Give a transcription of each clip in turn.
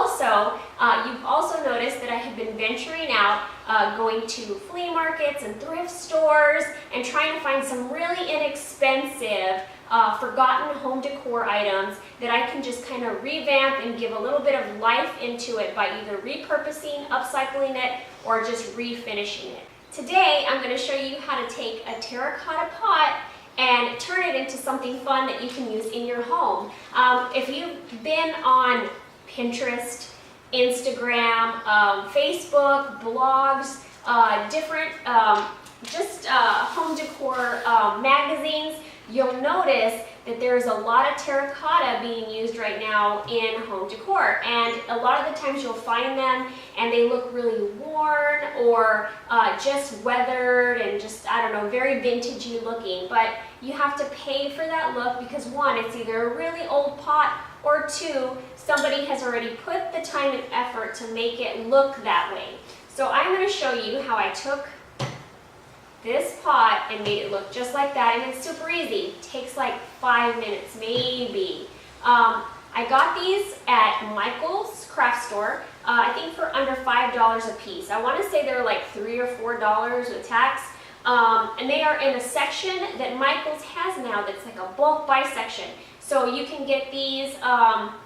Also, you've also noticed that I have been venturing out, going to flea markets and thrift stores and trying to find some really inexpensive, forgotten home decor items that I can just kind of revamp and give a little bit of life into it by either repurposing, upcycling it, or just refinishing it. Today, I'm going to show you how to take a terracotta pot and turn it into something fun that you can use in your home. If you've been on Pinterest, Instagram, Facebook, blogs, different home decor magazines, you'll notice that there's a lot of terracotta being used right now in home decor, and a lot of the times you'll find them and they look really worn or just weathered and just, I don't know, very vintagey looking, but you have to pay for that look because one, it's either a really old pot, or two, somebody has already put the time and effort to make it look that way. So I'm going to show you how I took this pot and made it look just like that, and it's super easy. It takes like 5 minutes maybe. I got these at Michael's craft store, I think for under $5 a piece. I want to say they're like $3 or $4 with tax. And they are in a section that Michael's has now that's like a bulk buy section. So you can get these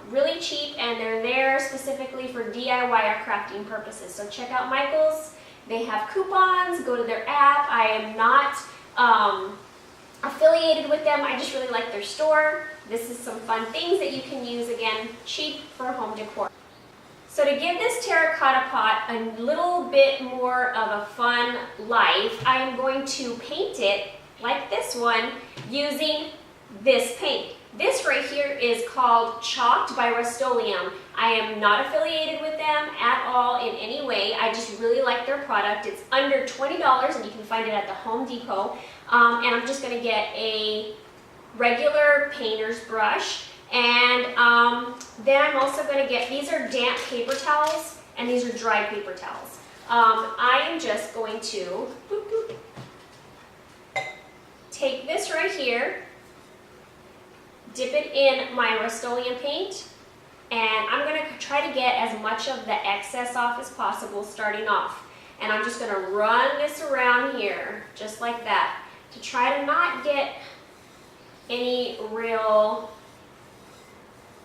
really cheap, and they're there specifically for DIY or crafting purposes. So check out Michael's. They have coupons. Go to their app. I am not affiliated with them. I just really like their store. This is some fun things that you can use, again, cheap for home decor. So to give this terracotta pot a little bit more of a fun life, I am going to paint it like this one using this paint. This right here is called Chalked by Rust-Oleum. I am not affiliated with them at all in any way. I just really like their product. It's under $20 and you can find it at the Home Depot. And I'm just going to get a regular painter's brush. And then I'm also going to get, these are damp paper towels and these are dry paper towels. I am just going to take this right here, dip it in my Rust-Oleum paint, and I'm going to try to get as much of the excess off as possible starting off. And I'm just going to run this around here, just like that, to try to not get any real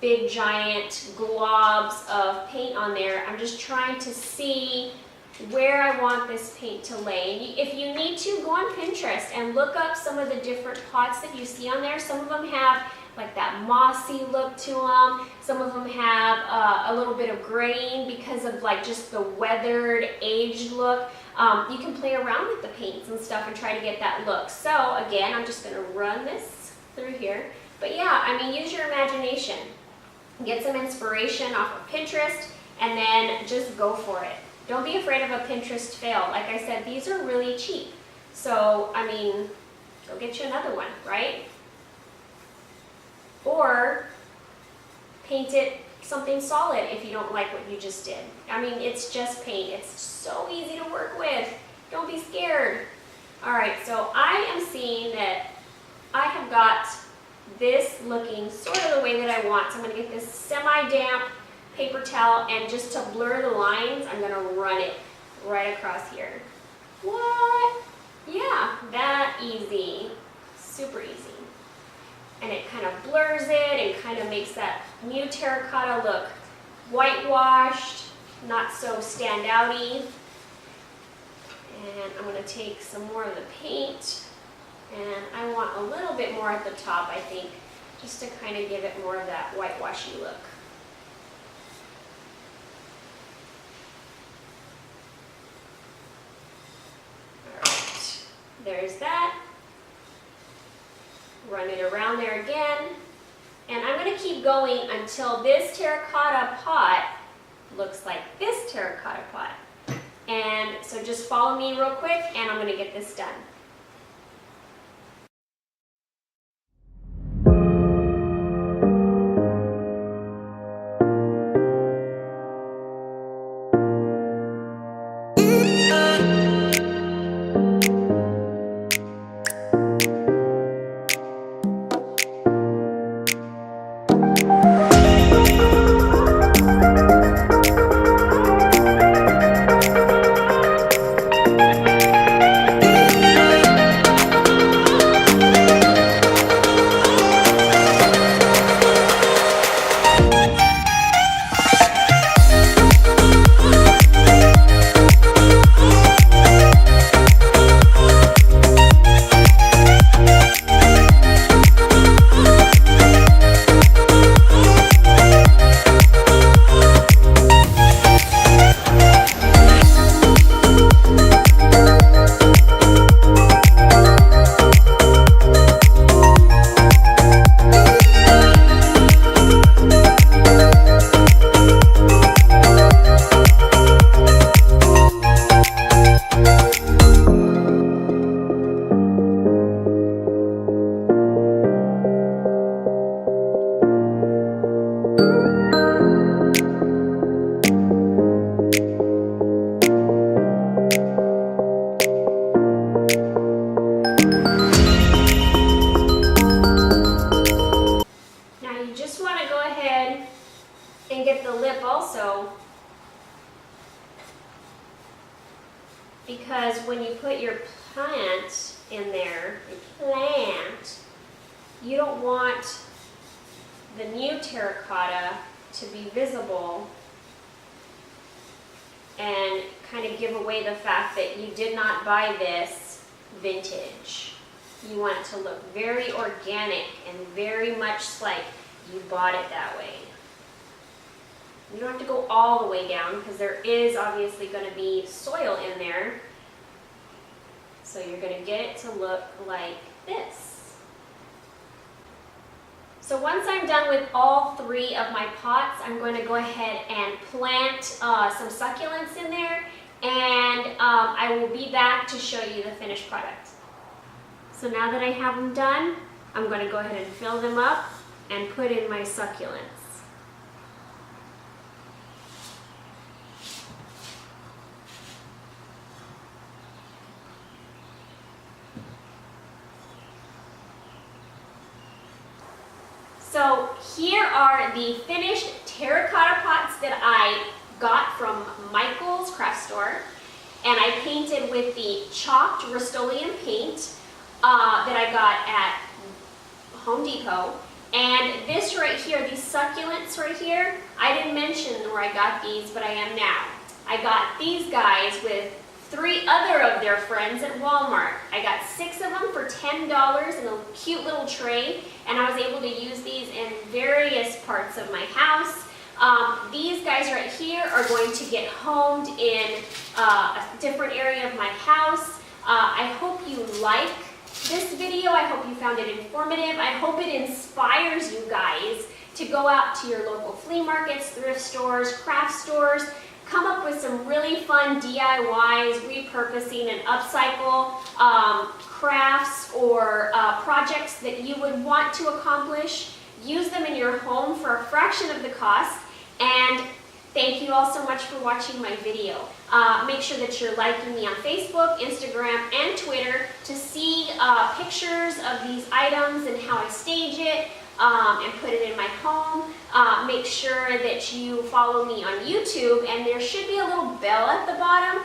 big giant globs of paint on there. I'm just trying to see where I want this paint to lay. And if you need to, go on Pinterest and look up some of the different pots that you see on there. Some of them have like that mossy look to them. Some of them have a little bit of grain because of like just the weathered, aged look. You can play around with the paints and stuff and try to get that look. So again, I'm just gonna run this through here. But yeah, I mean, use your imagination. Get some inspiration off of Pinterest and then just go for it. Don't be afraid of a Pinterest fail. Like I said, these are really cheap. So, I mean, go get you another one, right? Or paint it something solid if you don't like what you just did. I mean, it's just paint. It's so easy to work with. Don't be scared. All right, so I am seeing that I have got this looking sort of the way that I want. So I'm going to get this semi-damp paper towel, and just to blur the lines, I'm going to run it right across here. What? Yeah, that easy. Super easy. And it kind of blurs it and kind of makes that new terracotta look whitewashed, not so standouty. And I'm going to take some more of the paint, and I want a little bit more at the top, I think, just to kind of give it more of that whitewashy look. Alright, there's that. Run it around there again. And I'm going to keep going until this terracotta pot looks like this terracotta pot. And so just follow me real quick and I'm going to get this done. because when you put your plant in there, you don't want the new terracotta to be visible and kind of give away the fact that you did not buy this vintage. You want it to look very organic and very much like you bought it that way. You don't have to go all the way down because there is obviously going to be soil in there. So you're going to get it to look like this. So once I'm done with all 3 of my pots, I'm going to go ahead and plant some succulents in there, and I will be back to show you the finished product. So now that I have them done, I'm going to go ahead and fill them up and put in my succulents. So here are the finished terracotta pots that I got from Michael's craft store, and I painted with the chalked Rust-Oleum paint that I got at Home Depot. And this right here, these succulents right here, I didn't mention where I got these, but I am now. I got these guys with 3 other of their friends at Walmart. I got 6 of them for $10 in a cute little tray, and I was able to use these in various parts of my house. These guys right here are going to get homed in a different area of my house. I hope you like this video. I hope you found it informative. I hope it inspires you guys to go out to your local flea markets, thrift stores, craft stores, come up with some really fun DIYs, repurposing and upcycle crafts or projects that you would want to accomplish. Use them in your home for a fraction of the cost. And thank you all so much for watching my video. Make sure that you're liking me on Facebook, Instagram, and Twitter to see pictures of these items and how I stage it and put it in my home. Make sure that you follow me on YouTube, and there should be a little bell at the bottom.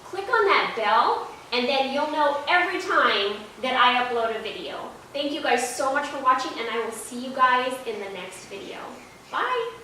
Click on that bell, and then you'll know every time that I upload a video. Thank you guys so much for watching, and I will see you guys in the next video. Bye!